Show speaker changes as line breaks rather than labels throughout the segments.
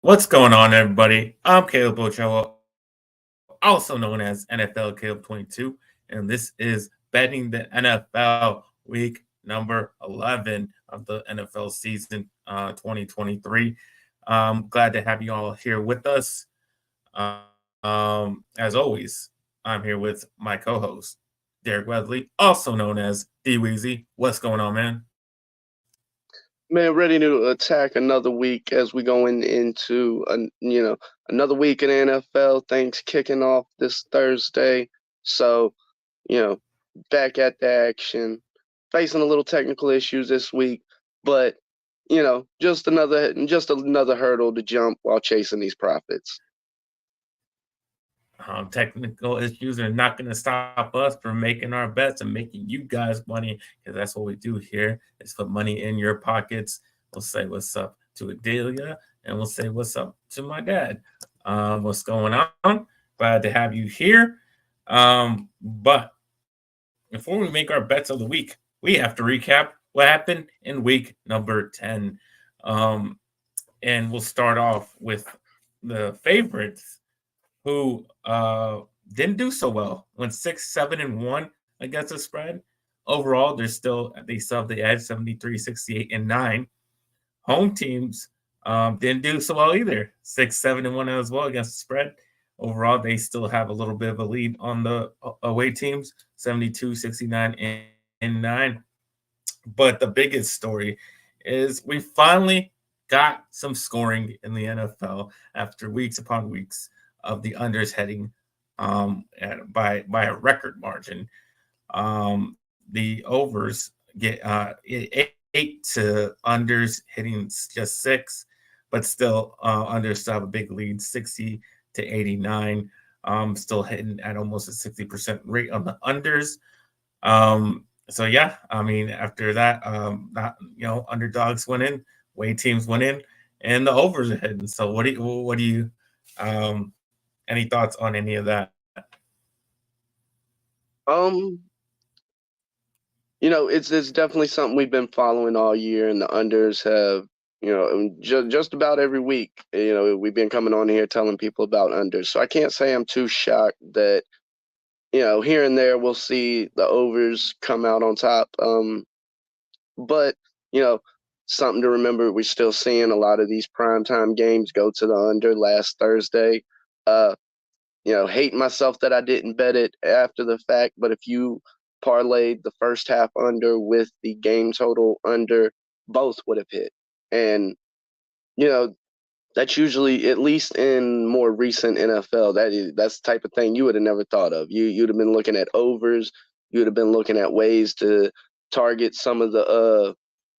What's going on, everybody? I'm Caleb Ochoa, also known as NFL Caleb 22, and this is Betting the NFL week number 11 of the NFL season 2023. Glad to have you all here with us. As always, I'm here with my co-host, Derek Wesley, also known as DWeezy. What's going on, man?
Man, ready to attack another week as we going into another week in the NFL. Things kicking off this Thursday, so you know back at the action. Facing a little technical issues this week, but just another hurdle to jump while chasing these profits.
Technical issues are not going to stop us from making our bets and making you guys money because that's what we do here is put money in your pockets. We'll say what's up to Adelia and we'll say what's up to my dad. What's going on? Glad to have you here. But before we make our bets of the week, we have to recap what happened in week number 10. Um, and we'll start off with the favorites who didn't do so well. Went 6-7-1 against the spread. Overall, they still have the edge 73, 68, and 9. Home teams didn't do so well either. 6-7-1 as well against the spread. Overall, they still have a little bit of a lead on the away teams, 72, 69, and 9. But the biggest story is we finally got some scoring in the NFL after weeks upon weeks of the unders heading by a record margin. The overs get 8 to unders hitting just 6, but still unders still have a big lead, 60-89. Still hitting at almost a 60% rate on the unders. So yeah, I mean after that, underdogs went in, way teams went in, and the overs are hitting. So what do you any thoughts on any of that?
Um, it's definitely something we've been following all year, and the unders have just about every week. We've been coming on here telling people about unders, so I can't say I'm too shocked that here and there we'll see the overs come out on top. But you know, something to remember: we're still seeing a lot of these primetime games go to the under. Last Thursday, uh, hating myself that I didn't bet it after the fact, but if you parlayed the first half under with the game total under, both would have hit. And you know, that's usually, at least in more recent NFL, that's the type of thing you would have never thought of. You'd have been looking at overs, you'd have been looking at ways to target some of the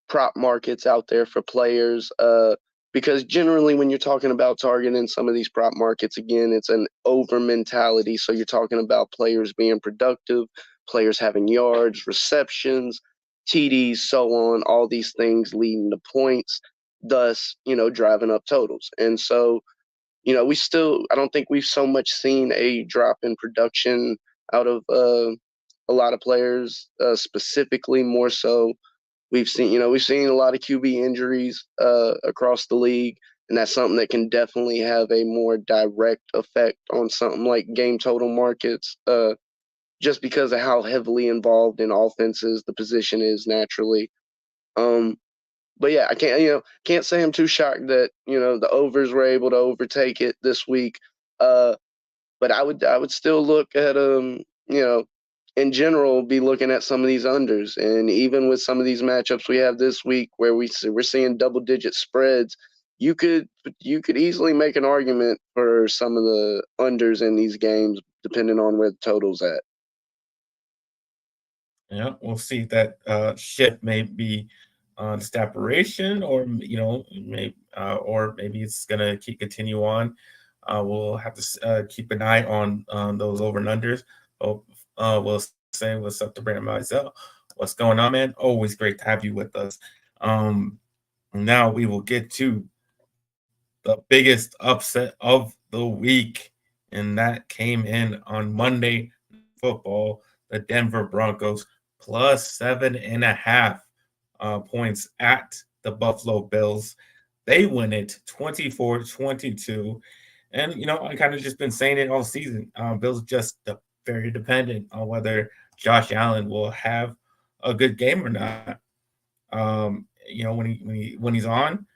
prop markets out there for players. Because generally, when you're talking about targeting some of these prop markets, again, it's an over mentality. So you're talking about players being productive, players having yards, receptions, TDs, so on, all these things leading to points, thus, driving up totals. And so, I don't think we've so much seen a drop in production out of a lot of players, specifically more so we've seen a lot of QB injuries across the league, and that's something that can definitely have a more direct effect on something like game total markets, just because of how heavily involved in offenses the position is naturally. Um, but yeah, I can't say I'm too shocked that the overs were able to overtake it this week. Uh, but I would still look at in general be looking at some of these unders, and even with some of these matchups we have this week where we're seeing double digit spreads, you could easily make an argument for some of the unders in these games depending on where the total's at.
Yeah, we'll see that shift may be on separation, or maybe it's gonna continue on. We'll have to keep an eye on those over and unders. Oh, we'll say what's up to Brandon Mizell. What's going on, man? Always great to have you with us. Um, Now we will get to the biggest upset of the week, and that came in on Monday Football. The Denver Broncos plus 7.5 points at the Buffalo Bills. They win it 24-22. And, I kind of just been saying it all season. Bill's just very dependent on whether Josh Allen will have a good game or not. When he's on,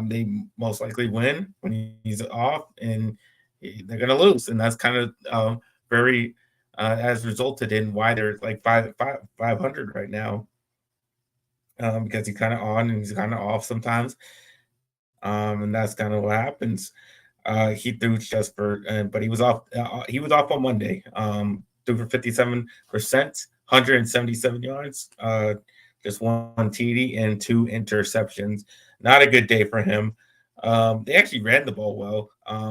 they most likely win. When he's off, and they're gonna lose, and that's kind of very has resulted in why they're like 500 right now. Because he's kind of on and he's kind of off sometimes, and that's kind of what happens. He threw just but he was off. He was off on Monday. Threw for 57%, 177 yards. Just one TD and two interceptions. Not a good day for him. They actually ran the ball well,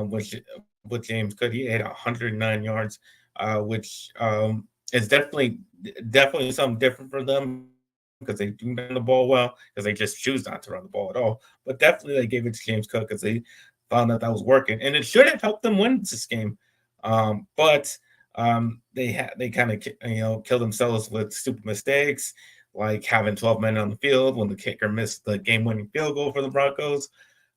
which with James Cook. He had 109 yards, which is definitely something different for them because they do run the ball well because they just choose not to run the ball at all. But definitely they gave it to James Cook because they found out that was working, and it should have helped them win this game. But they kind of killed themselves with stupid mistakes, like having 12 men on the field when the kicker missed the game-winning field goal for the Broncos.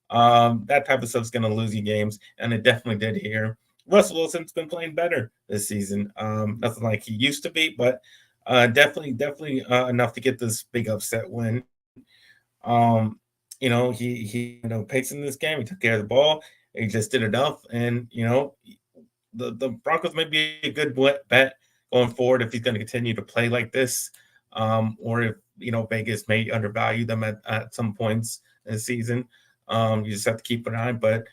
That type of stuff is going to lose you games, and it definitely did here. Russell Wilson's been playing better this season. Nothing like he used to be, but definitely enough to get this big upset win. He pace in this game. He took care of the ball. He just did enough, and the Broncos may be a good bet going forward if he's going to continue to play like this, or if Vegas may undervalue them at some points this season. You just have to keep an eye. But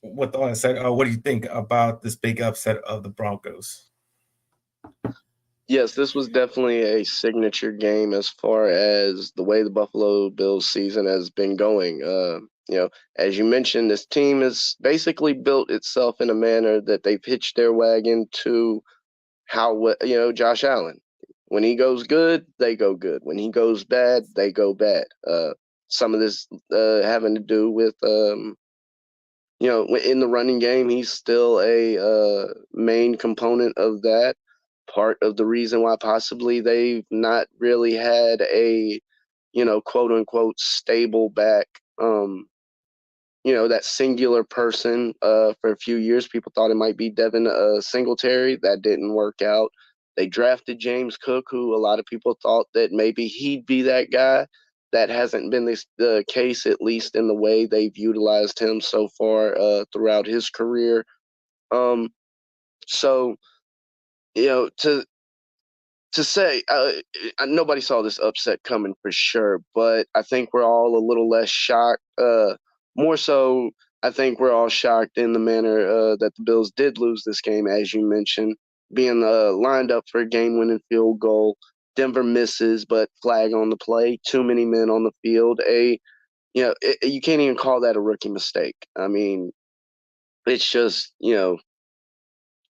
with all that said, what do you think about this big upset of the Broncos?
Yes, this was definitely a signature game as far as the way the Buffalo Bills season has been going. As you mentioned, this team has basically built itself in a manner that they've hitched their wagon to how, Josh Allen. When he goes good, they go good. When he goes bad, they go bad. Some of this having to do with, in the running game, he's still a main component of that. Part of the reason why possibly they've not really had a, quote unquote stable back, that singular person for a few years. People thought it might be Devin Singletary. That didn't work out. They drafted James Cook, who a lot of people thought that maybe he'd be that guy. That hasn't been the case, at least in the way they've utilized him so far throughout his career. So, to say nobody saw this upset coming for sure, but I think we're all a little less shocked. More so, I think we're all shocked in the manner that the Bills did lose this game, as you mentioned, being lined up for a game-winning field goal. Denver misses, but flag on the play. Too many men on the field. You can't even call that a rookie mistake. I mean, it's just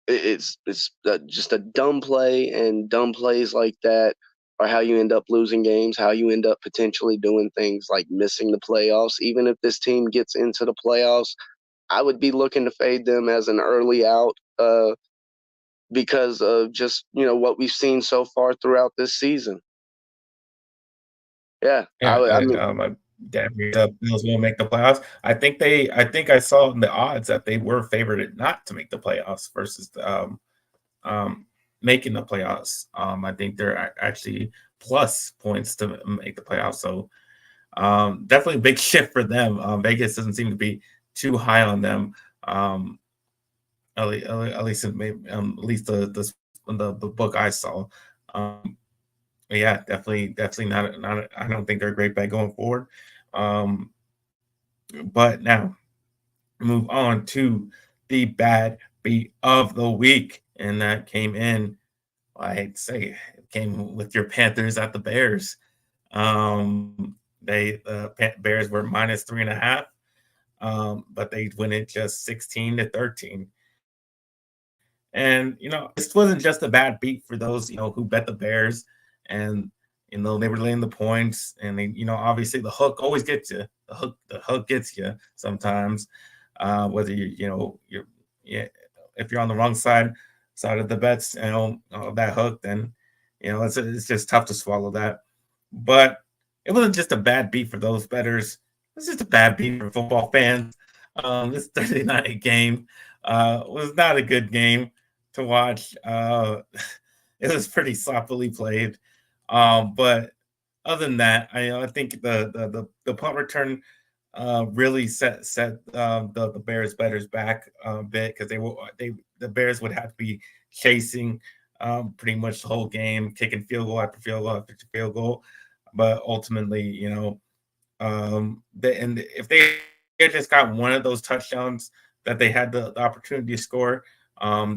it's just a dumb play, and dumb plays like that are how you end up losing games, how you end up potentially doing things like missing the playoffs. Even if this team gets into the playoffs, I would be looking to fade them as an early out because of just what we've seen so far throughout this season. Yeah,
Yeah,
I mean,
my dad the Bills will make the playoffs. I think I saw in the odds that they were favored not to make the playoffs versus um, making the playoffs. I think they're actually plus points to make the playoffs. So definitely a big shift for them. Vegas doesn't seem to be too high on them. At least the book I saw. Yeah, definitely not. I don't think they're a great bet going forward. Um, but now move on to the bad beat of the week, and that came in. I hate to say it came with your Panthers at the Bears. The Bears were minus 3.5, but they win it just 16-13. And this wasn't just a bad beat for those who bet the Bears, and they were laying the points, and they obviously the hook always gets you. The hook gets you sometimes, whether you're yeah, if you're on the wrong side of the bets, of that hook, then it's just tough to swallow that. But it wasn't just a bad beat for those bettors. this is a bad beat for football fans. This Thursday night game was not a good game to watch. It was pretty sloppily played. But other than that, I think the punt return really set the Bears betters back a bit because the Bears would have to be chasing pretty much the whole game, kicking field goal after field goal after field goal. But ultimately, and if they had just got one of those touchdowns that they had the opportunity to score,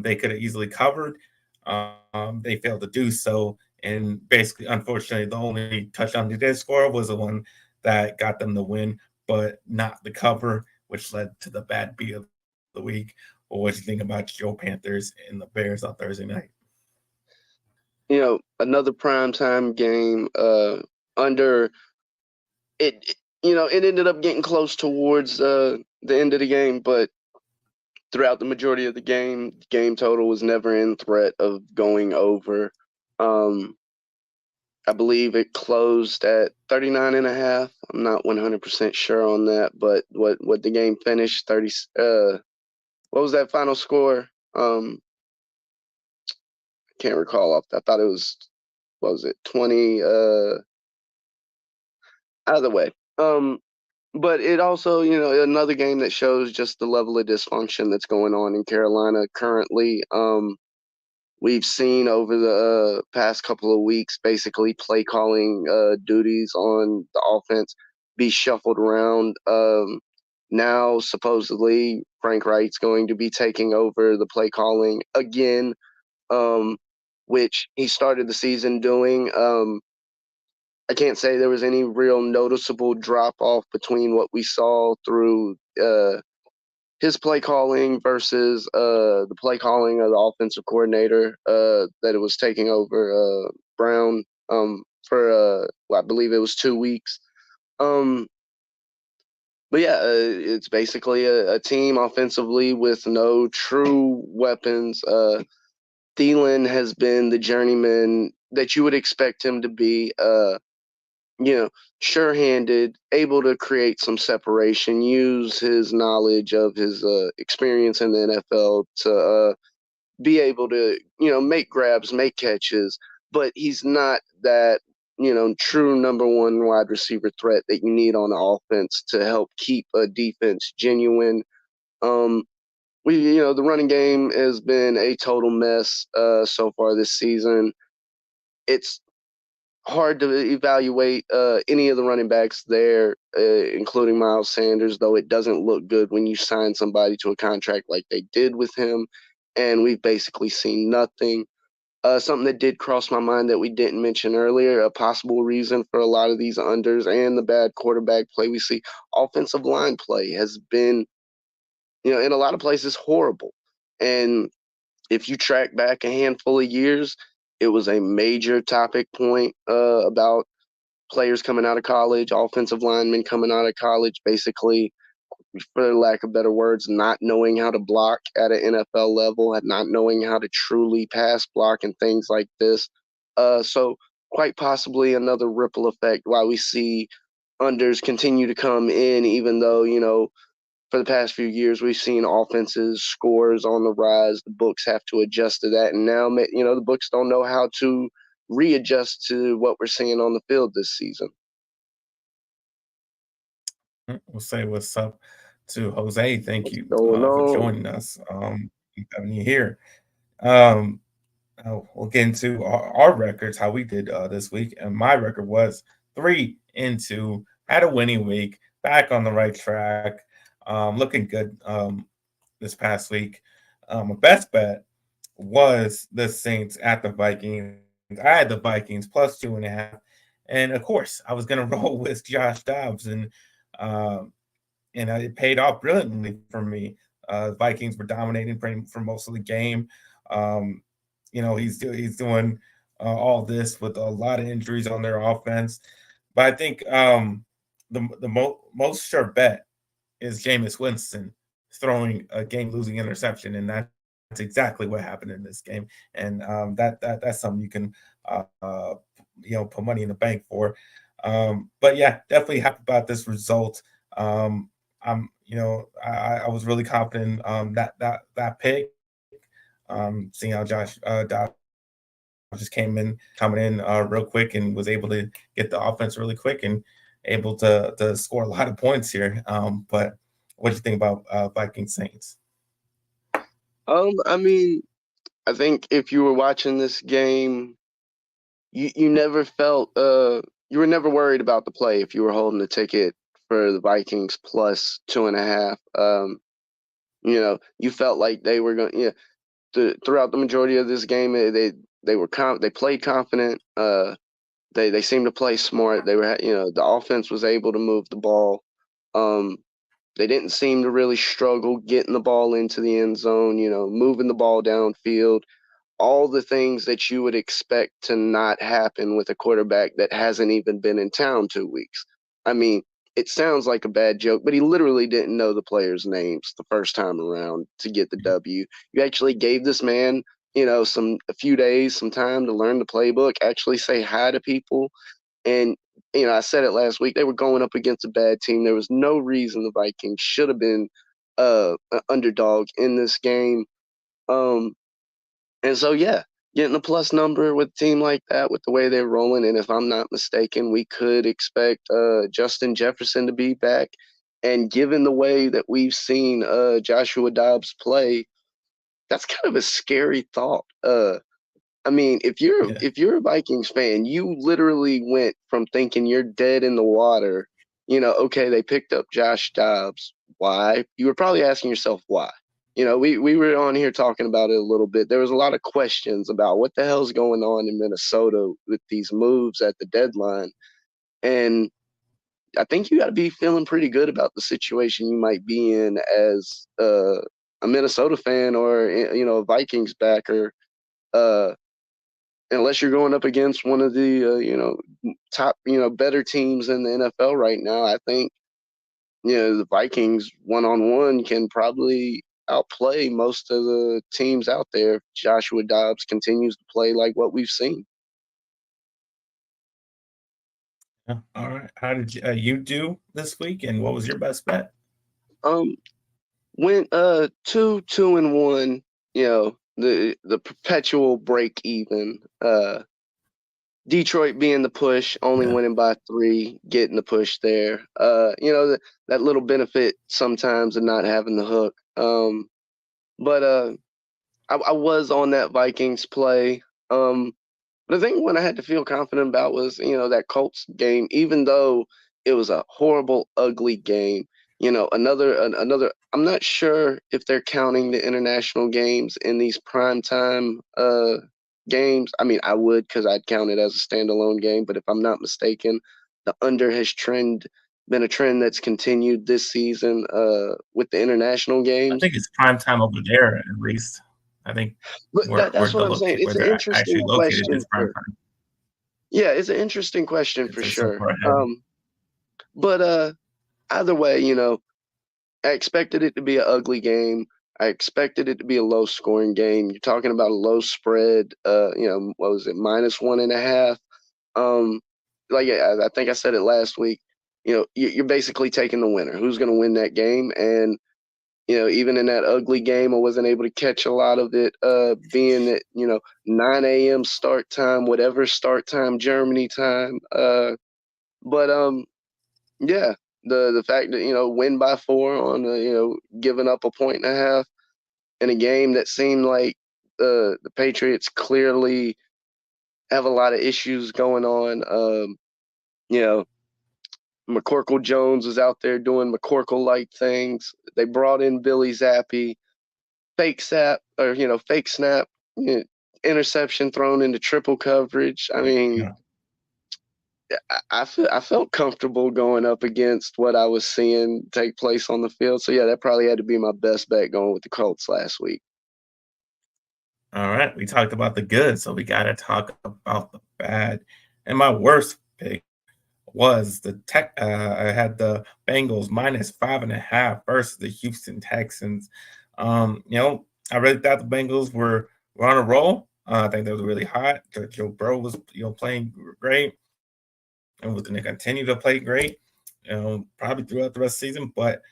they could have easily covered. They failed to do so, and basically, unfortunately, the only touchdown they did score was the one that got them the win, but not the cover, which led to the bad beat of the week. Well, what do you think about Joe Panthers and the Bears on Thursday night?
Another primetime game. Under it, it ended up getting close towards the end of the game, but throughout the majority of the game total was never in threat of going over. I believe it closed at 39 and a half. I'm not 100% sure on that, but what the game finished 30 what was that final score? I can't recall off. I thought it was, what was it? 20 either way. But it also, another game that shows just the level of dysfunction that's going on in Carolina currently. We've seen over the past couple of weeks, basically play calling duties on the offense be shuffled around. Now, supposedly, Frank Wright's going to be taking over the play calling again, which he started the season doing. I can't say there was any real noticeable drop off between what we saw through his play calling versus the play calling of the offensive coordinator that it was taking over Brown for I believe it was 2 weeks. But yeah, it's basically a team offensively with no true weapons. Thielen has been the journeyman that you would expect him to be. Sure-handed, able to create some separation, use his knowledge of his experience in the NFL to be able to, make grabs, make catches, but he's not that, true number one wide receiver threat that you need on the offense to help keep a defense genuine. The running game has been a total mess so far this season. It's hard to evaluate any of the running backs there, including Miles Sanders, though it doesn't look good when you sign somebody to a contract like they did with him, and we've basically seen nothing. Something that did cross my mind that we didn't mention earlier, a possible reason for a lot of these unders and the bad quarterback play we see, offensive line play has been, in a lot of places horrible. And if you track back a handful of years, it was a major topic point about players coming out of college, offensive linemen coming out of college, basically, for lack of better words, not knowing how to block at an NFL level, not knowing how to truly pass block and things like this. So quite possibly another ripple effect why we see unders continue to come in, even though, for the past few years, we've seen offenses scores on the rise. The books have to adjust to that. And now, the books don't know how to readjust to what we're seeing on the field this season.
We'll say what's up to Jose. Thank
What's
you
going
for
on?
joining us. Having you here. Um, we'll get into our records, how we did this week. And my record was 3-2. Had a winning week, back on the right track, looking good this past week. My best bet was the Saints at the Vikings. I had the Vikings plus 2.5. And of course, I was going to roll with Josh Dobbs. Um, and it paid off brilliantly for me. Vikings were dominating for most of the game. Um, he's doing all this with a lot of injuries on their offense. But I think the most sure bet is Jameis Winston throwing a game-losing interception, and that's exactly what happened in this game. And that's something you can put money in the bank for. But yeah, definitely happy about this result. I'm, I was really confident that pick. Seeing how Josh Dobbs just came in, coming in real quick, and was able to get the offense really quick and able to score a lot of points here. But what do you think about Vikings Saints?
I mean, I think if you were watching this game, you never felt you were never worried about the play if you were holding the ticket for the Vikings plus 2.5. You felt like they were going. Throughout the majority of this game, they played confident. They seemed to play smart. The offense was able to move the ball. Um, they didn't seem to really struggle getting the ball into the end zone. Moving the ball downfield, all the things that you would expect to not happen with a quarterback that hasn't even been in town 2 weeks. I mean, it sounds like a bad joke, but he literally didn't know the players' names the first time around to get the W. You actually gave this man, a few days, some time to learn the playbook, actually say hi to people. And, I said it last week, they were going up against a bad team. There was no reason the Vikings should have been an underdog in this game. Um, and so, yeah, getting a plus number with a team like that, with the way they're rolling, and if I'm not mistaken, we could expect Justin Jefferson to be back. And given the way that we've seen Joshua Dobbs play, that's kind of a scary thought. I mean,
Yeah.
if you're a Vikings fan, you literally went from thinking you're dead in the water. Okay, they picked up Josh Dobbs. Why? You were probably asking yourself why. We were on here talking about it a little bit. There was a lot of questions about what the hell's going on in Minnesota with these moves at the deadline. And I think you got to be feeling pretty good about the situation you might be in as a Minnesota fan or a Vikings backer. Uh, Unless you're going up against one of the top better teams in the NFL right now, I think the Vikings one-on-one can probably outplay most of the teams out there if Joshua Dobbs continues to play like what we've seen.
Yeah. All right. How did you do this week, and what was your best bet?
Um, went 2-2-1. The perpetual break even. Detroit being the push, only
Yeah.
winning by 3, getting the push there. That little benefit sometimes of not having the hook. But I was on that Vikings play. But the thing one I had to feel confident about was, that Colts game, even though it was a horrible, ugly game. Another. I'm not sure if they're counting the international games in these primetime games. I mean, I would because I'd count it as a standalone game. But if I'm not mistaken, the under has been a trend that's continued this season with the international
I
games.
think it's prime time over there, at least. I think
But that's what I'm saying.
where
It's an
they're actually
interesting
located
question
is prime
for
time.
yeah, it's an interesting question for
They're so
sure.
far ahead.
But either way, I expected it to be an ugly game. I expected it to be a low scoring game. You're talking about a low spread, what was it, -1.5. Um, I think I said it last week. You're basically taking the winner. Who's going to win that game? And even in that ugly game, I wasn't able to catch a lot of it, being at 9 a.m. start time, whatever start time, Germany time. But yeah, the fact that win by 4 on giving up a point and a half in a game that seemed like the Patriots clearly have a lot of issues going on. You know, McCorkle Jones was out there doing McCorkle like things. They brought in Billy Zappi, fake snap, interception thrown into triple coverage. I mean,
Yeah.
I felt comfortable going up against what I was seeing take place on the field. So yeah, that probably had to be my best bet going with the Colts last week.
All right. We talked about the good, so we got to talk about the bad. And my worst pick was the tech. I had the Bengals -5.5 versus the Houston Texans. I really thought the Bengals were on a roll. I think they were really hot. Joe Burrow was playing great and was going to continue to play great. probably throughout the rest of the season. But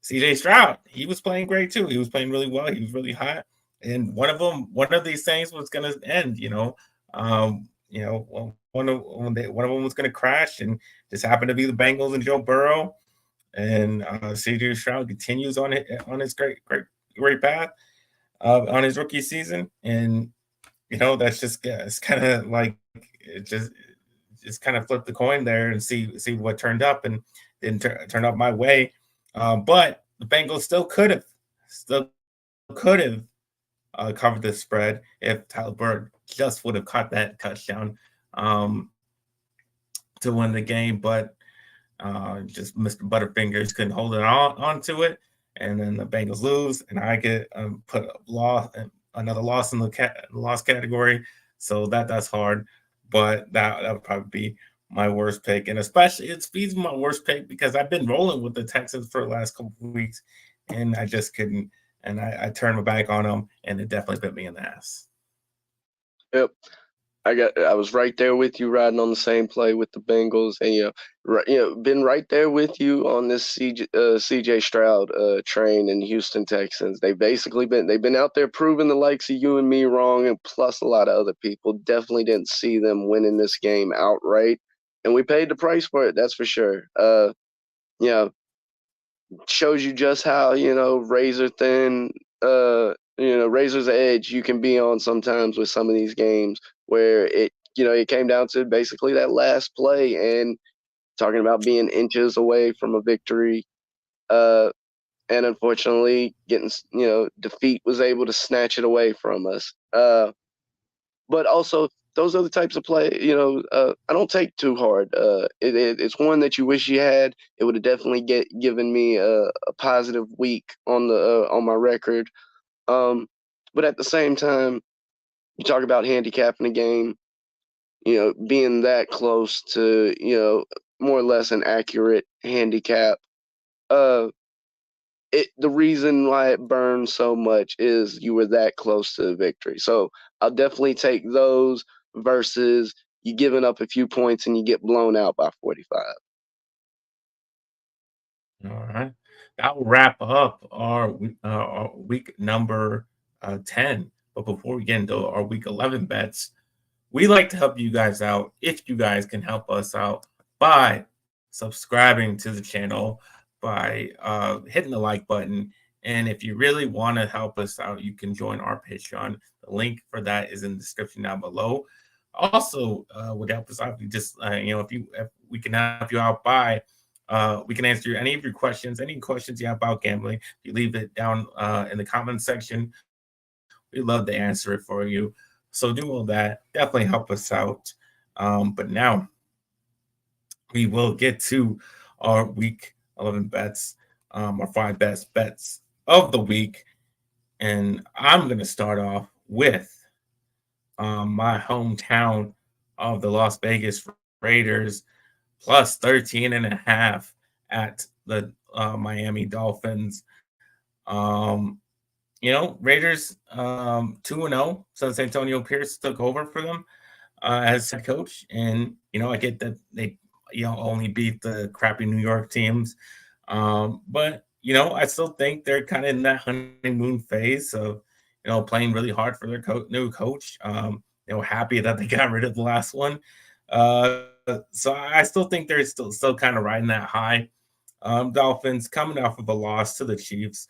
CJ Stroud, he was playing great too. He was playing really well. He was really hot. And one of these things was going to end. One of them was going to crash, and just happened to be the Bengals and Joe Burrow. And CJ Stroud continues on his great path on his rookie season. And that's just, yeah, it's kind of like it just kind of flip the coin there and see what turned up, and didn't turn up my way. But the Bengals still could have covered the spread if Tyler Bird just would have caught that touchdown um, to win the game. But just Mr. Butterfingers couldn't hold it onto it, and then the Bengals lose, and I get put a another loss in the loss category. So that's hard, but that would probably be my worst pick, and especially it's my worst pick because I've been rolling with the Texans for the last couple of weeks, and I just couldn't, and I turned my back on them, and it definitely bit me in the ass.
Yep. I was right there with you, riding on the same play with the Bengals, and been right there with you on this CJ Stroud train in Houston Texans. They've been out there proving the likes of you and me wrong, and plus a lot of other people. Definitely didn't see them winning this game outright, and we paid the price for it. That's for sure. Shows you just how razor thin, razor's edge you can be on sometimes with some of these games, where it came down to basically that last play, and talking about being inches away from a victory, uh and unfortunately getting, defeat was able to snatch it away from us. But also, those are the types of play, I don't take too hard. It's one that you wish you had. It would have definitely given me a positive week on my record. Um, but at the same time, you talk about handicapping a game, being that close to, more or less an accurate handicap. Uh, the reason why it burns so much is you were that close to the victory. So I'll definitely take those versus you giving up a few points and you get blown out by 45.
All right. That will wrap up our week number 10. But before we get into our week 11 bets, we like to help you guys out. If you guys can help us out by subscribing to the channel, by hitting the like button. And if you really want to help us out, you can join our Patreon. The link for that is in the description down below. Also, would help us out if you just, if we can help you out by we can answer any of your questions, any questions you have about gambling. If you leave it down in the comment section, we love to answer it for you. So do all that. Definitely help us out. But now we will get to our week 11 bets, our 5 best bets of the week. And I'm going to start off with my hometown of the Las Vegas Raiders plus 13.5 at the Miami Dolphins. Raiders 2-0 since Antonio Pierce took over for them as head coach. And, I get that they, only beat the crappy New York teams. But, I still think they're kind of in that honeymoon phase of, playing really hard for their new coach. Happy that they got rid of the last one. So I still think they're still kind of riding that high. Dolphins coming off of a loss to the Chiefs.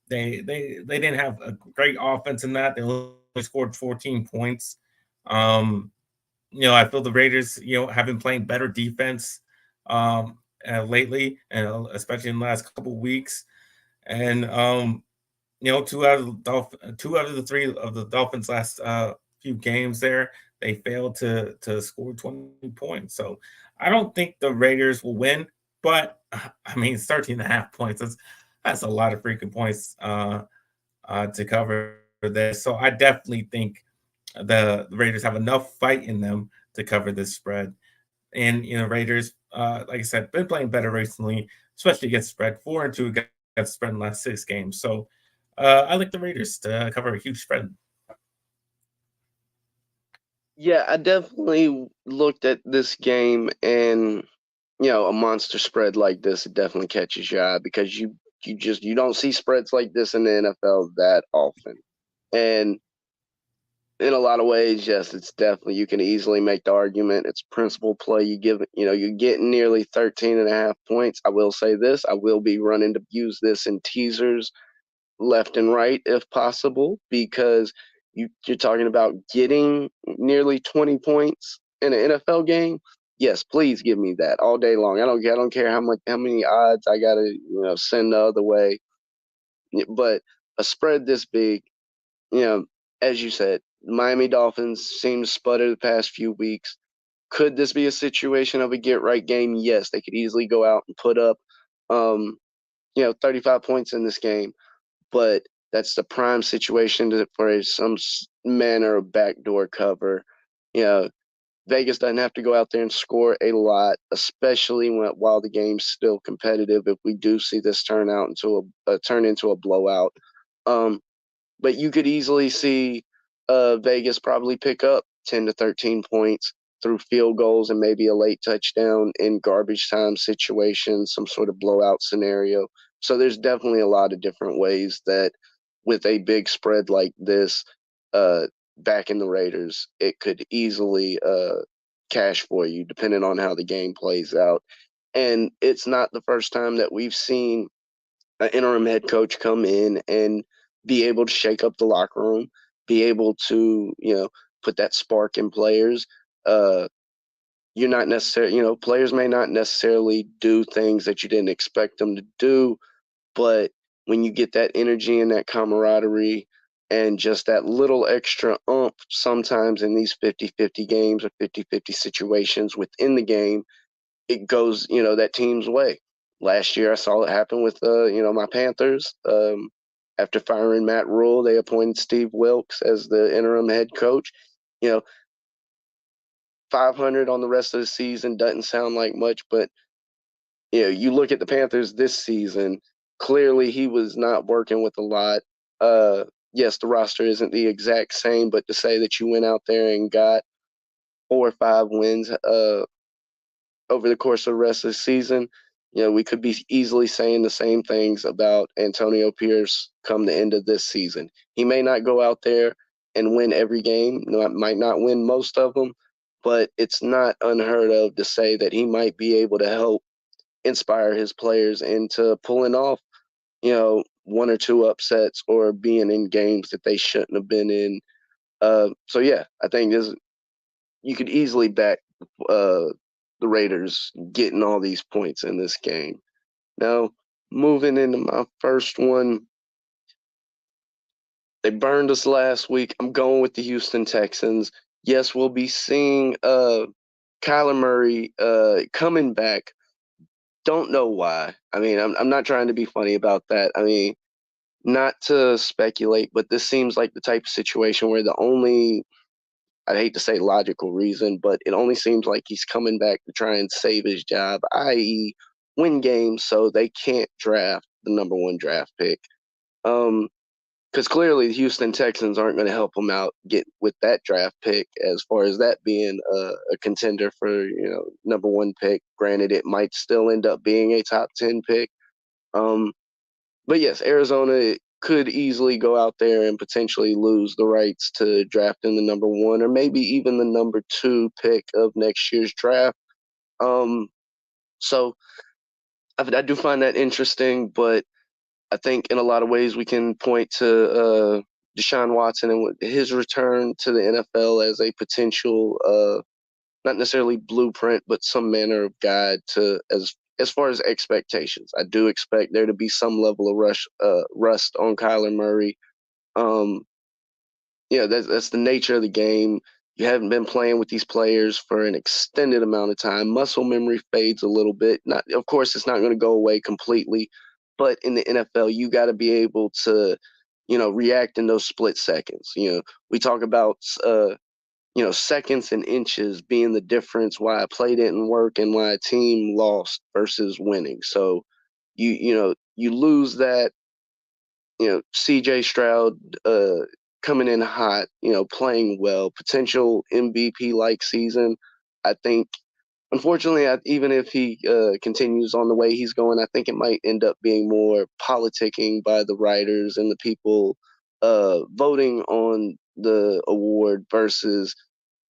They didn't have a great offense in that. They only scored 14 points. I feel the Raiders, have been playing better defense lately, and especially in the last couple of weeks. And two out of the three of the Dolphins' last few games there, they failed to score 20 points. So I don't think the Raiders will win, but I mean, it's 13.5 points. That's a lot of freaking points to cover this. So I definitely think the Raiders have enough fight in them to cover this spread. And Raiders, like I said, been playing better recently, especially against spread. 4-2 against spread in the last 6 games. So I like the Raiders to cover a huge spread.
Yeah, I definitely looked at this game, and a monster spread like this, it definitely catches your eye because you don't see spreads like this in the NFL that often. And in a lot of ways, yes, it's definitely, you can easily make the argument. It's principal play. You're getting nearly 13 and a half points. I will say this, I will be running to use this in teasers left and right if possible, because you're talking about getting nearly 20 points in an NFL game. Yes, please give me that all day long. I don't care how many odds I gotta send the other way. But a spread this big, you know, as you said, Miami Dolphins seem to sputter the past few weeks. Could this be a situation of a get right game? Yes, they could easily go out and put up, 35 points in this game, but that's the prime situation for some manner of backdoor cover. You know, Vegas doesn't have to go out there and score a lot, especially while the game's still competitive. If we do see this turn into a blowout, um, but you could easily see Vegas probably pick up 10 to 13 points through field goals and maybe a late touchdown in garbage time situations, some sort of blowout scenario. So there's definitely a lot of different ways that with a big spread like this, uh, back in the Raiders, it could easily cash for you, depending on how the game plays out. And it's not the first time that we've seen an interim head coach come in and be able to shake up the locker room, be able to, put that spark in players. Uh, you're not necessarily, players may not necessarily do things that you didn't expect them to do, but when you get that energy and that camaraderie and just that little extra oomph sometimes in these 50-50 games or 50-50 situations within the game, it goes, that team's way. Last year, I saw it happen with, my Panthers. After firing Matt Rule, they appointed Steve Wilkes as the interim head coach. You know, 500 on the rest of the season doesn't sound like much, but you look at the Panthers this season. Clearly, he was not working with a lot. Yes, the roster isn't the exact same, but to say that you went out there and got 4 or 5 wins, over the course of the rest of the season, we could be easily saying the same things about Antonio Pierce come the end of this season. He may not go out there and win every game, might not win most of them, but it's not unheard of to say that he might be able to help inspire his players into pulling off, one or two upsets or being in games that they shouldn't have been in. So yeah, I think you could easily back uh, the Raiders getting all these points in this game. Now, moving into my first one, they burned us last week. I'm going with the Houston Texans. Yes, we'll be seeing Kyler Murray coming back. Don't know why. I mean, I'm not trying to be funny about that. I mean, not to speculate, but this seems like the type of situation where the only, I'd hate to say logical reason, but it only seems like he's coming back to try and save his job, i.e., win games so they can't draft the number one draft pick. Because clearly the Houston Texans aren't going to help him out get with that draft pick as far as that being a contender for number one pick. Granted, it might still end up being a top 10 pick. But yes, Arizona could easily go out there and potentially lose the rights to drafting the number one or maybe even the number two pick of next year's draft. So I do find that interesting, but I think in a lot of ways we can point to Deshaun Watson and his return to the NFL as a potential, not necessarily blueprint, but some manner of guide to as far as expectations. I do expect there to be some level of rust on Kyler Murray. Um, that's the nature of the game. You haven't been playing with these players for an extended amount of time. Muscle memory fades a little bit. Not, of course, it's not going to go away completely, but in the NFL, you got to be able to, react in those split seconds. We talk about, seconds and inches being the difference why a play didn't work and why a team lost versus winning. So, you lose that. CJ Stroud coming in hot, playing well, potential MVP like season. I think unfortunately, even if he continues on the way he's going, I think it might end up being more politicking by the writers and the people voting on the award versus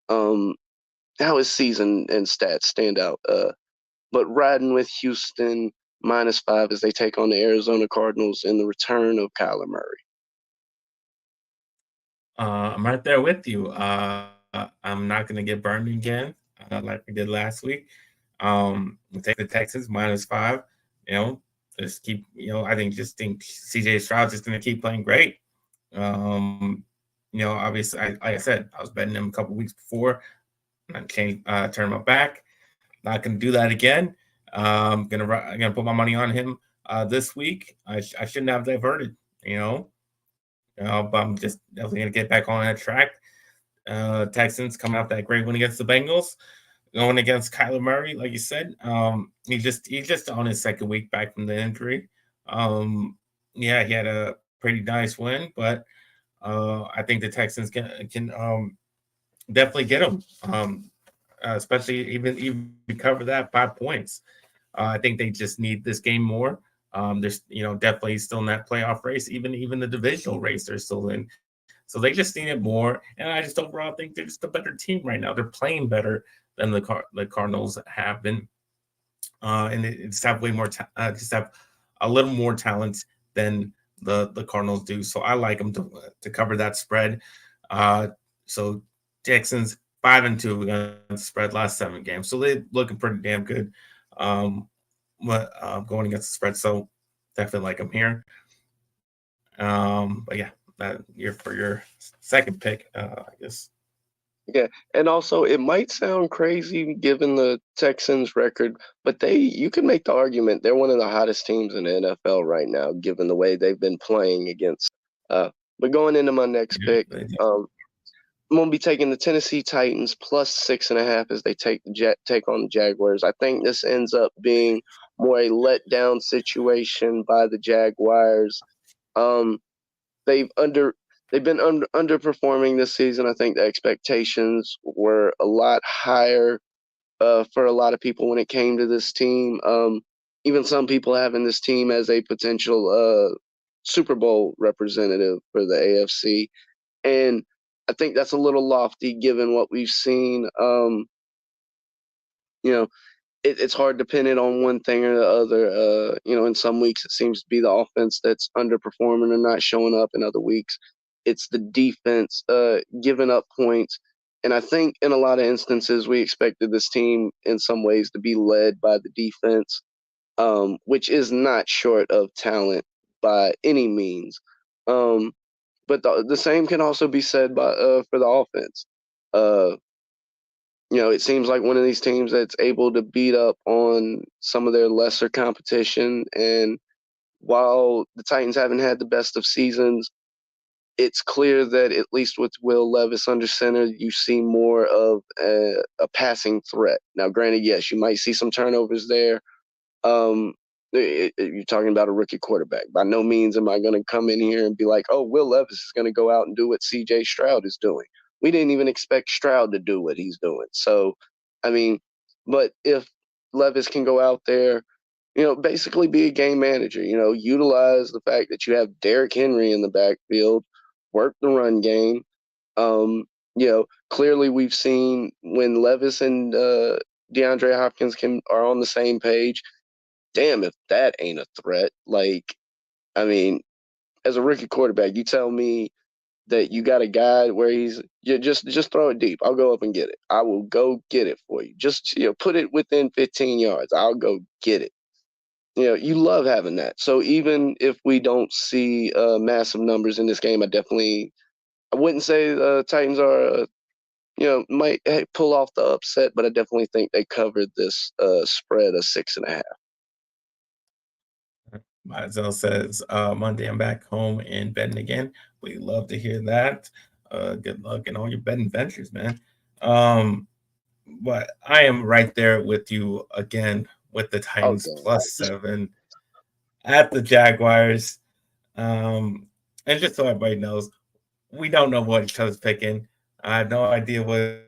um, how his season and stats stand out. But riding with Houston -5 as they take on the Arizona Cardinals in the return of Kyler Murray.
I'm right there with you. I'm not going to get burned again like we did last week. We take the Texans -5. You know, just keep. Just think CJ Stroud's just going to keep playing great. Obviously, like I said, I was betting him a couple weeks before. I can't turn my back. Not going to do that again. I'm gonna put my money on him this week. I shouldn't have diverted. But I'm just definitely gonna get back on that track. Texans coming off that great win against the Bengals, going against Kyler Murray, like you said. He's just on his second week back from the injury. Yeah, he had a pretty nice win, but I think the Texans can definitely get him. Especially even cover that 5 points. I think they just need this game more. There's definitely still in that playoff race, even the divisional race they're still in. So they just need it more. And I just overall think they're just a better team right now. They're playing better than the Cardinals have been, and they just have way more just have a little more talent than the Cardinals do. So I like them to cover that spread. So Texans 5-2 against the spread last 7 games, so they're looking pretty damn good. Going against the spread, so definitely like them here. But yeah, that you're for your second pick, I guess.
Yeah, and also it might sound crazy given the Texans record, but you can make the argument they're one of the hottest teams in the NFL right now, given the way they've been playing against. But going into my next pick, I'm gonna be taking the Tennessee Titans +6.5 as they take on the Jaguars. I think this ends up being more a letdown situation by the Jaguars. They've been underperforming this season. I think the expectations were a lot higher for a lot of people when it came to this team. Even some people having this team as a potential Super Bowl representative for the AFC. And I think that's a little lofty given what we've seen. You know, it's hard to pin it on one thing or the other. In some weeks it seems to be the offense that's underperforming and not showing up. In other weeks, it's the defense giving up points. And I think in a lot of instances we expected this team in some ways to be led by the defense, which is not short of talent by any means. But the same can also be said for the offense. It seems like one of these teams that's able to beat up on some of their lesser competition. And while the Titans haven't had the best of seasons, it's clear that at least with Will Levis under center, you see more of a passing threat. Now, granted, yes, you might see some turnovers there. You're talking about a rookie quarterback. By no means am I going to come in here and be like, oh, Will Levis is going to go out and do what CJ Stroud is doing. We didn't even expect Stroud to do what he's doing. So, I mean, but if Levis can go out there, basically be a game manager, utilize the fact that you have Derrick Henry in the backfield, work the run game. Clearly we've seen when Levis and DeAndre Hopkins are on the same page, damn if that ain't a threat. Like, I mean, as a rookie quarterback, you tell me that you got a guy where just throw it deep. I'll go up and get it. I will go get it for you. Just put it within 15 yards. I'll go get it. You love having that. So even if we don't see massive numbers in this game, I wouldn't say the Titans are might pull off the upset, but I definitely think they covered this spread of 6.5.
Mazel says, Monday I'm back home and betting again. We love to hear that. Good luck in all your betting ventures, man. But I am right there with you again with the Titans +7 at the Jaguars. And just so everybody knows, we don't know what each other's picking. I have no idea what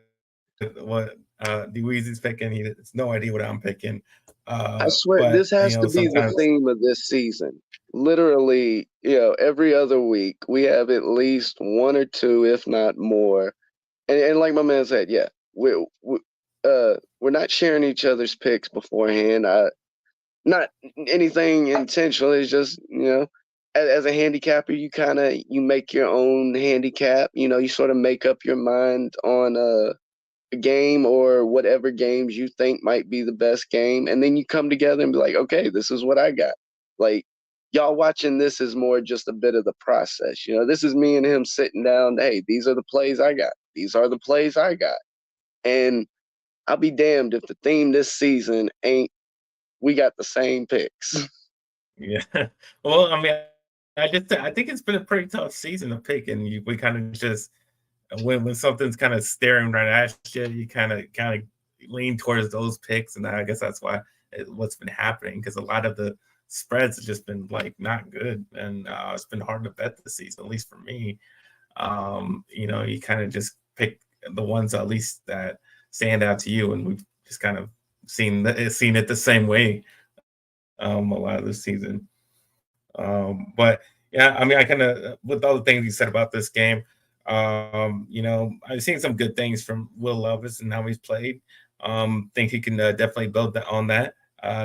DWeezy's picking. He has no idea what I'm picking.
I swear
But
this has to be the
sometimes
theme of this season. Literally, every other week we have at least one or two, if not more. And like my man said, yeah, we're not sharing each other's picks beforehand. Not anything intentional. It's just as a handicapper, you make your own handicap. You sort of make up your mind on a game or whatever games you think might be the best game, and then you come together and be like, okay, this is what I got. Like, y'all watching this is more just a bit of the process. This is me and him sitting down. Hey, these are the plays I got. These are the plays I got. And I'll be damned if the theme this season ain't we got the same picks.
yeah. Well, I mean, I think it's been a pretty tough season to pick, and we kind of just when something's kind of staring right at you, you kind of lean towards those picks, and I guess that's what's been happening, because a lot of the spreads have just been like not good, and it's been hard to bet this season, at least for me. You kind of just pick the ones at least that stand out to you, and we've just kind of seen it the same way a lot of this season. But yeah, I mean, I kind of, with all the things you said about this game, I've seen some good things from Will Levis and how he's played. Think he can definitely build on that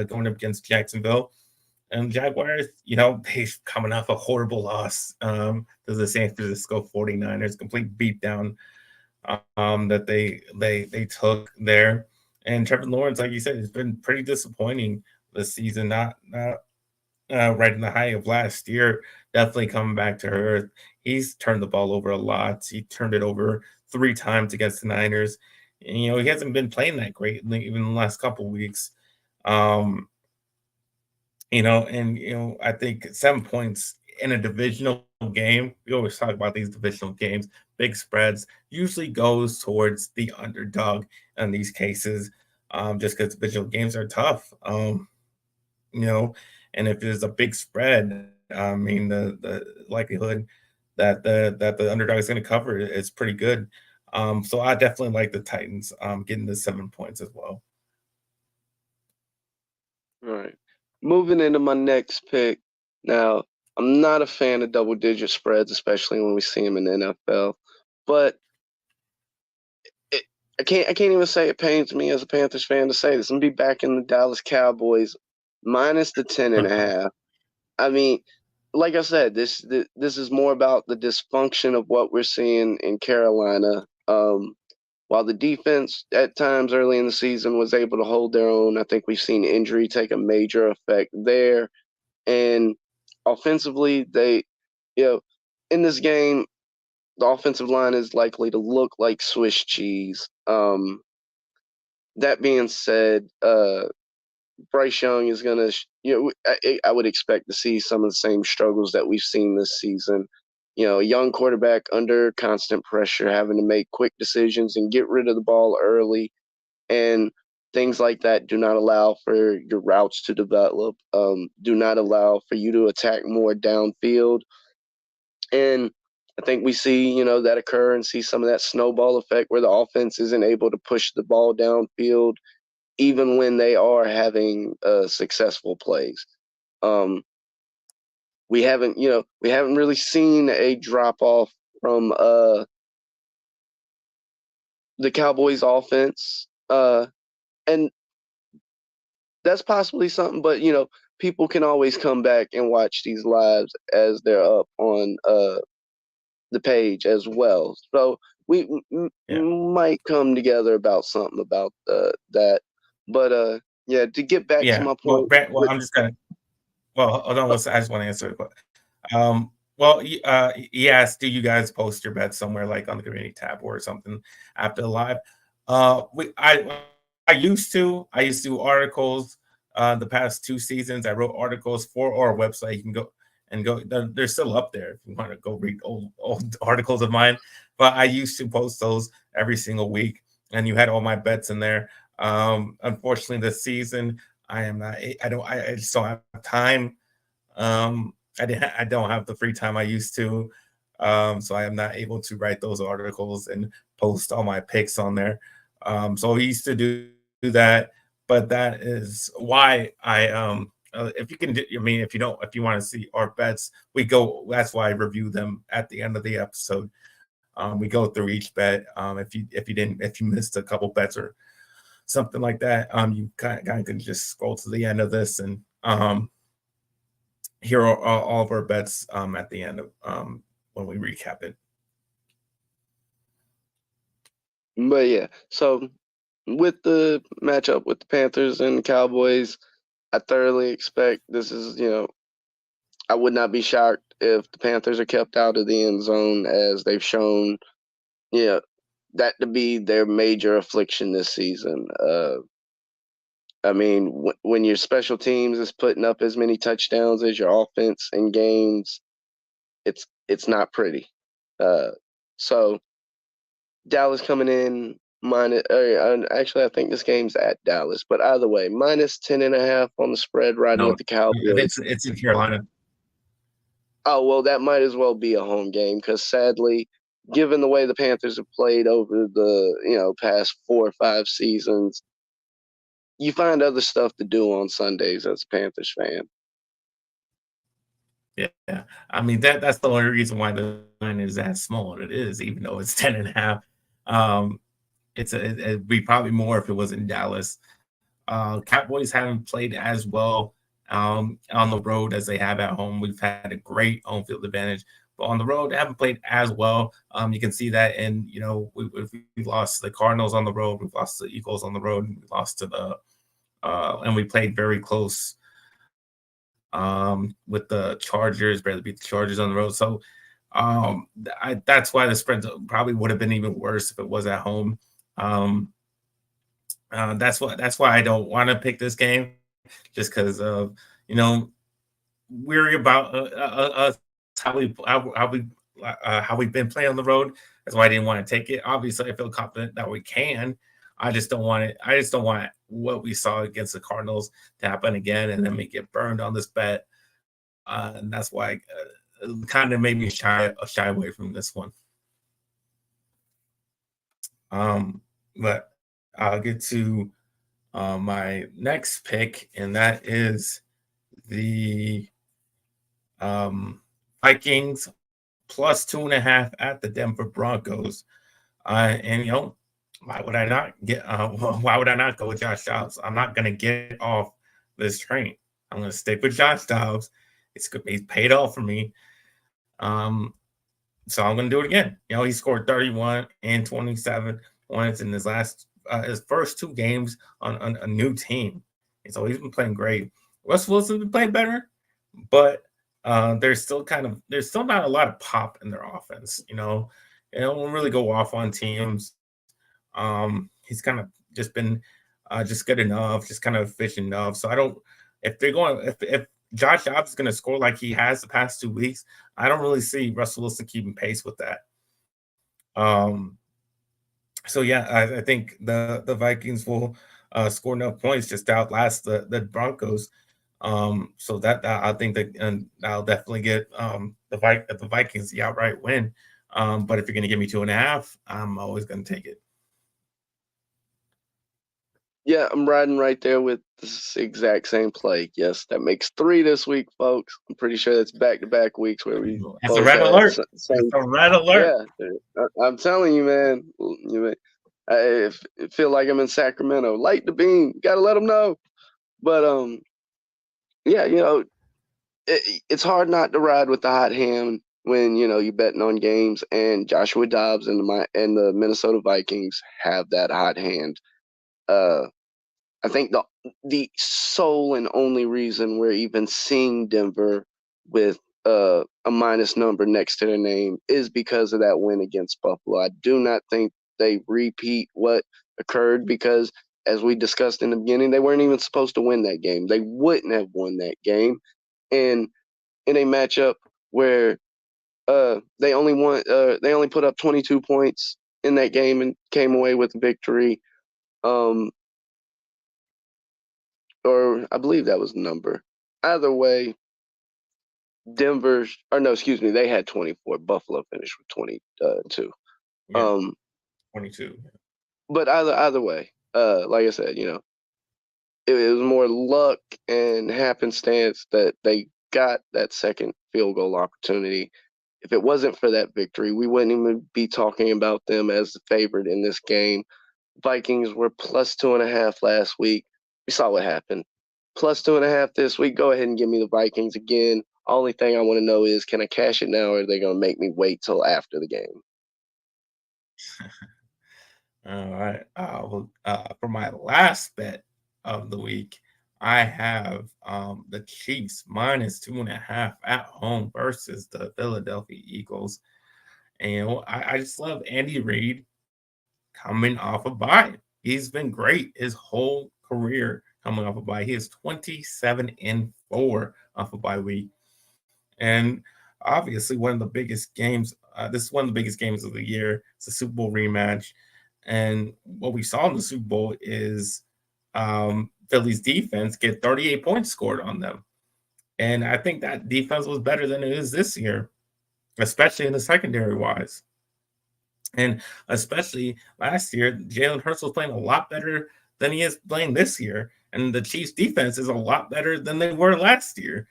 going up against Jacksonville. And Jaguars, they're coming off a horrible loss to the San Francisco 49ers, complete beatdown that they took there. And Trevor Lawrence, like you said, has been pretty disappointing this season. Not right in the high of last year, definitely coming back to earth. He's turned the ball over a lot. He turned it over 3 times against the Niners. And, he hasn't been playing that great even the last couple of weeks. I think 7 points in a divisional game, we always talk about these divisional games, big spreads, usually goes towards the underdog in these cases, just because divisional games are tough. And if there's a big spread, I mean, the likelihood that the underdog is going to cover is pretty good. So I definitely like the Titans getting the 7 points as well.
All right. Moving into my next pick. Now, I'm not a fan of double-digit spreads, especially when we see them in the NFL. But I can't even say it pains me as a Panthers fan to say this. I'm gonna be back in the Dallas Cowboys minus the 10.5. I mean, like I said, this is more about the dysfunction of what we're seeing in Carolina. While the defense at times early in the season was able to hold their own, I think we've seen injury take a major effect there. And offensively, in this game, the offensive line is likely to look like Swiss cheese. That being said, Bryce Young is going to, I would expect to see some of the same struggles that we've seen this season. A young quarterback under constant pressure, having to make quick decisions and get rid of the ball early. And things like that do not allow for your routes to develop, do not allow for you to attack more downfield. And I think we see, that occur and see some of that snowball effect where the offense isn't able to push the ball downfield even when they are having successful plays. We haven't really seen a drop off from the Cowboys offense. And that's possibly something, but people can always come back and watch these lives as they're up on the page as well. So we might come together about something about that. But yeah, to get back to
Yeah.
my
Well,
point.
Brett, well, I'm just gonna. Well, hold on. I just want to answer. Well, yes. Do you guys post your bets somewhere like on the community tab or something after the live? I used to. I used to do articles. The past 2 seasons, I wrote articles for our website. You can go. They're still up there if you want to go read old articles of mine. But I used to post those every single week, and you had all my bets in there. Unfortunately, this season I am not. I just don't have time. I don't have the free time I used to. So I am not able to write those articles and post all my picks on there. So he used to do that, but that is why if you can, I mean, if you don't, if you want to see our bets, we go. That's why I review them at the end of the episode. We go through each bet. If you missed a couple bets or something like that, you kind of can just scroll to the end of this and hear all of our bets at the end of when we recap it.
But yeah, so with the matchup with the Panthers and the Cowboys, I thoroughly expect this is, I would not be shocked if the Panthers are kept out of the end zone as they've shown, that to be their major affliction this season. I mean, when your special teams is putting up as many touchdowns as your offense in games, it's not pretty. So Dallas coming in minus. Actually, I think this game's at Dallas, but either way, minus 10.5 on the spread, riding
No,
with the Cowboys.
it's in Carolina.
Oh well, that might as well be a home game because sadly, given the way the Panthers have played over the past 4 or 5 seasons, you find other stuff to do on Sundays as a Panthers fan.
Yeah, I mean that's the only reason why the line is that small. It is, even though it's 10.5. It'd be probably more if it was in Dallas. Cowboys haven't played as well on the road as they have at home. We've had a great home field advantage, but on the road, they haven't played as well. You can see that, and we lost the Cardinals on the road, we've lost the Eagles on the road, and we lost to the and we played very close with the Chargers, barely beat the Chargers on the road. So that's why the spread probably would have been even worse if it was at home. That's why I don't want to pick this game, just because of worry about how we've been playing on the road. That's why I didn't want to take it. Obviously, I feel confident that we can. I just don't want it. I just don't want what we saw against the Cardinals to happen again, and then we get burned on this bet. And that's why it kind of made me shy away from this one. But I'll get to my next pick, and that is the Vikings plus 2.5 at the Denver Broncos. And why would I not get? Why would I not go with Josh Dobbs? I'm not going to get off this train. I'm going to stick with Josh Dobbs. He's paid off for me. So I'm going to do it again. He scored 31 and 27 points in his first 2 games on a new team. And so he's been playing great. Russ Wilson's been playing better, but there's still not a lot of pop in their offense. They don't really go off on teams. He's kind of just been just good enough, just kind of efficient enough. So I don't. If Josh Dobbs is going to score like he has the past 2 weeks, I don't really see Russell Wilson keeping pace with that. So yeah, I think the Vikings will score enough points just to outlast the Broncos. So that I think that I'll definitely get the Vikings the outright win. But if you're going to give me 2.5, I'm always going to take it.
Yeah, I'm riding right there with this exact same play. Yes, that makes 3 this week, folks. I'm pretty sure that's back-to-back weeks where we
That's a
both
red
had
alert.
same.
That's a red alert.
Yeah, I'm telling you, man. I feel like I'm in Sacramento. Light the beam. Gotta let them know. But yeah, it's hard not to ride with the hot hand when you're betting on games, and Joshua Dobbs and the Minnesota Vikings have that hot hand. I think the sole and only reason we're even seeing Denver with a minus number next to their name is because of that win against Buffalo. I do not think they repeat what occurred because, as we discussed in the beginning, they weren't even supposed to win that game. They wouldn't have won that game, and in a matchup where they only put up 22 points in that game and came away with a victory. Or I believe that was the number. Either way, they had 24. Buffalo finished with 22.
Yeah, 22.
but either way, like I said, it was more luck and happenstance that they got that second field goal opportunity. If it wasn't for that victory, we wouldn't even be talking about them as the favorite in this game. Vikings were plus 2.5 last week. We saw what happened. Plus 2.5 this week. Go ahead and give me the Vikings again. Only thing I want to know is, can I cash it now, or are they going to make me wait till after the game?
All right. For my last bet of the week, I have the Chiefs minus 2.5 at home versus the Philadelphia Eagles. And I just love Andy Reid coming off a bye. He's been great his whole career coming off a bye. He is 27-4 off a bye week. And obviously, one of the biggest games. This is one of the biggest games of the year. It's a Super Bowl rematch, and what we saw in the Super Bowl is Philly's defense get 38 points scored on them, and I think that defense was better than it is this year, especially in the secondary wise. And especially last year, Jalen Hurts was playing a lot better than he is playing this year, and the Chiefs' defense is a lot better than they were last year.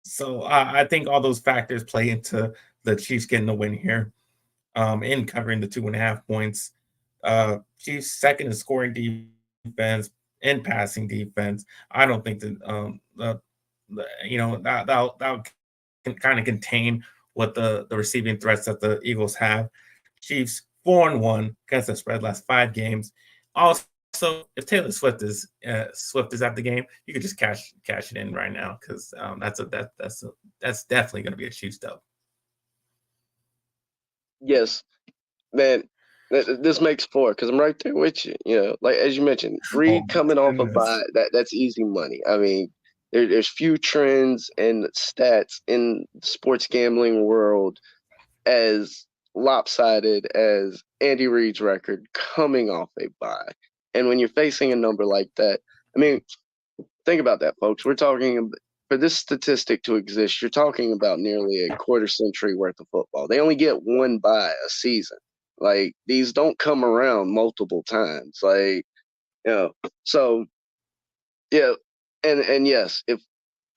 So I think all those factors play into the Chiefs getting the win here, in covering the 2.5 points. Chiefs second in scoring defense, in passing defense. I don't think that that'll can kind of contain what the receiving threats that the Eagles have. Chiefs 4-1 against the spread last 5 games. Also, if Taylor Swift is at the game, you could just cash it in right now because that's definitely going to be a Chiefs dub.
Yes, man. This makes 4 because I'm right there with you. Like as you mentioned,
Oh
Reed
my
coming off a
goodness!
bye, that's easy money. I mean, there's few trends and stats in the sports gambling world as lopsided as Andy Reid's record coming off a bye. And when you're facing a number like that, I mean, think about that, folks. We're talking for this statistic to exist, you're talking about nearly a quarter century worth of football. They only get one bye a season. Like these don't come around multiple times. Like, so yeah, and yes, if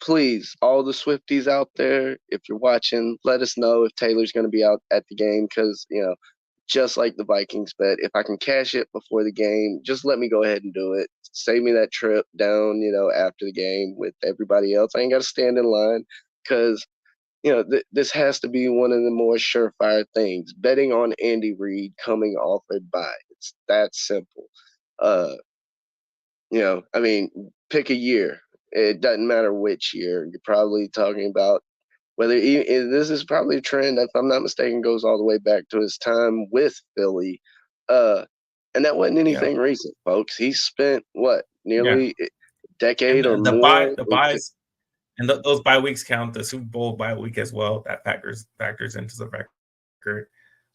please, all the Swifties out there, if you're watching, let us know if Taylor's going to be out at the game because, just like the Vikings bet, if I can cash it before the game, just let me go ahead and do it. Save me that trip down, after the game with everybody else. I ain't got to stand in line because, this has to be one of the more surefire things. Betting on Andy Reid coming off a bye. It's that simple. Uh, I mean, pick a year. It doesn't matter which year. You're probably talking about this is probably a trend, if I'm not mistaken, goes all the way back to his time with Philly. Uh, and that wasn't
Yeah,
anything recent, folks. He spent what,
yeah.
nearly a
And
decade or
the
more.
the buys, and those bye weeks count. The Super Bowl bye week as well. That factors into the record.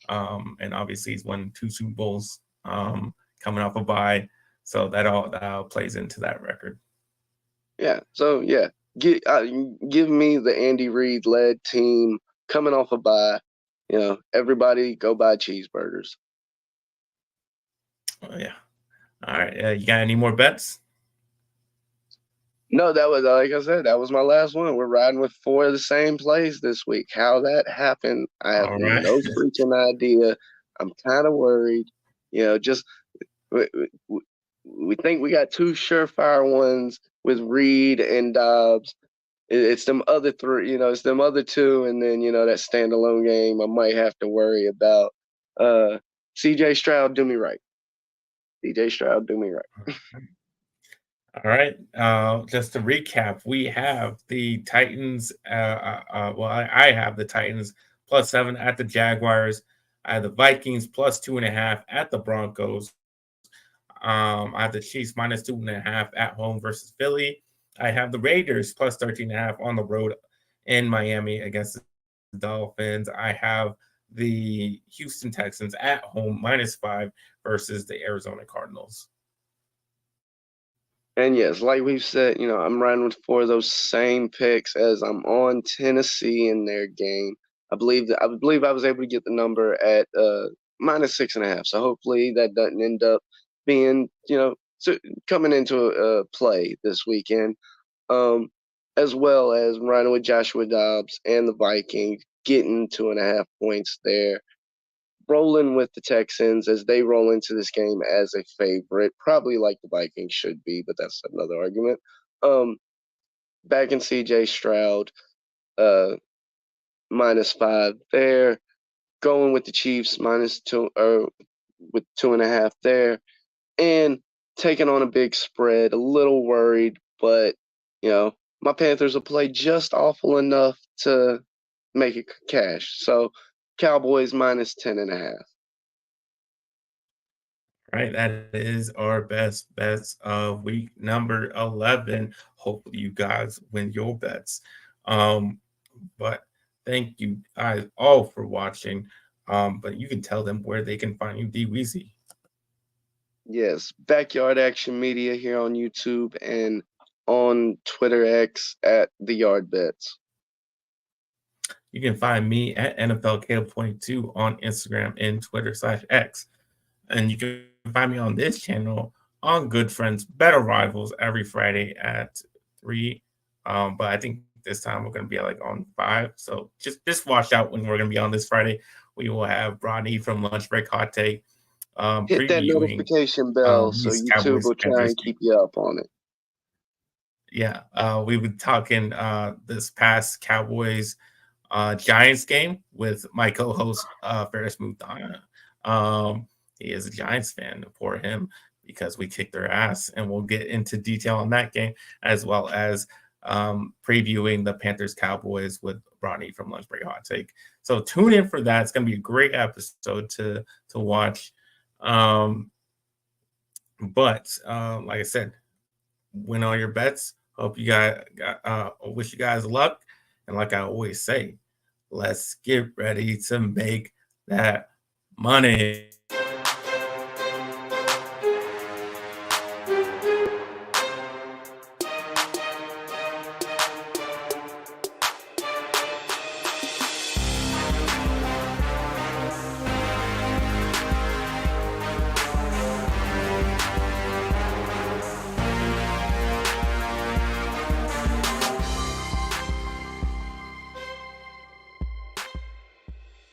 And obviously he's won 2 Super Bowls coming off a bye, so that all plays into that record.
Yeah. So yeah, give me the Andy Reid led team coming off a bye. Everybody go buy cheeseburgers.
Oh, yeah. All right. You got any more bets?
No, that was like I said, that was my last one. We're riding with 4 of the same plays this week. How that happened, I have
All right.
no freaking idea. I'm kind of worried. Just we, we, we think we got 2 surefire ones with Reed and Dobbs. It's them other 3, it's them other 2, and then that standalone game. I might have to worry about. C.J. Stroud, do me right. C.J. Stroud, do me right.
All right. Just to recap, we have the Titans. Well, I have the Titans +7 at the Jaguars. I have the Vikings +2.5 at the Broncos. I have the Chiefs -2.5 at home versus Philly. I have the Raiders +13.5 on the road in Miami against the Dolphins. I have the Houston Texans at home -5 versus the Arizona Cardinals.
And yes, like we've said, I'm riding with 4 of those same picks as I'm on Tennessee in their game. I believe I was able to get the number at minus 6.5. So hopefully that doesn't end up being, coming into a play this weekend. As well as running with Joshua Dobbs and the Vikings, getting 2.5 points there. Rolling with the Texans as they roll into this game as a favorite, probably like the Vikings should be, but that's another argument. Back in CJ Stroud, -5 there. Going with the Chiefs -2 or with 2.5 there, and taking on a big spread. A little worried, but my Panthers will play just awful enough to make it cash. So Cowboys -10.5.
Right, that is our best bets of week number 11. Hopefully, you guys win your bets. But thank you guys all for watching. But you can tell them where they can find you, DWeezy.
Yes, Backyard Action Media here on YouTube and on Twitter X at the Yard Bets.
You can find me at NFL Caleb 22 on Instagram and Twitter/X. And you can find me on this channel on Good Friends Better Rivals every Friday at 3. But I think this time we're going to be like on 5. So just watch out when we're going to be on this Friday. We will have Bronny from Lunch Break Hot Take
Hit that
previewing
notification bell so
these
YouTube
Cowboys
will try
Panthers
and
game.
keep you up on it.
Yeah, we were talking this past Cowboys Giants game with my co-host Ferris Muthana. He is a Giants fan for him because we kicked their ass, and we'll get into detail on that game as well as previewing the Panthers Cowboys with Ronnie from Lunch Break Hot Take. So tune in for that. It's going to be a great episode to watch. But like I said, win all your bets. Hope you guys wish you guys luck. And like I always say, let's get ready to make that money.